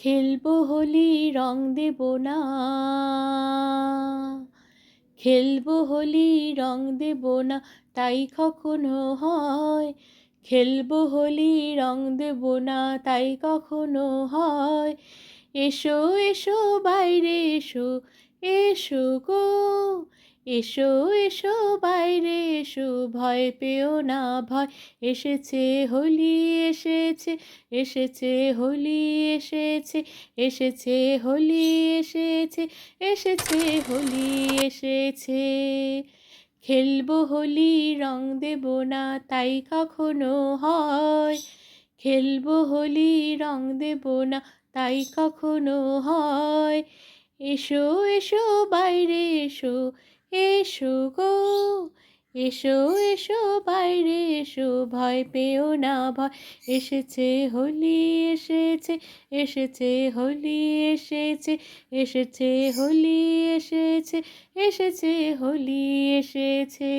খেলবো হোলি রং দেব না, খেলবো হোলি রং দেব না, তাই কখনো হয়। খেলবো হোলি রং দেব না, তাই কখনো হয়। এসো এসো বাইরে এসো, এসো গো, এসো এসো বাইরে এসো, ভয় পেও না ভয়। এসেছে হোলি এসেছে, এসেছে হোলি এসেছে, এসেছে হোলি এসেছে, এসেছে হোলি এসেছে। খেলবো হোলি রং দেব না, তাই কখনো হয়। খেলবো হোলি রং দেব না, তাই কখনো হয়। এসো এসো বাইরে এসো, এসো গো, এসো এসো বাইরে এসো, ভয় পেও না ভয়। এসেছে হোলি এসেছে, এসেছে হোলি এসেছে, এসেছে হোলি এসেছে, এসেছে হোলি এসেছে।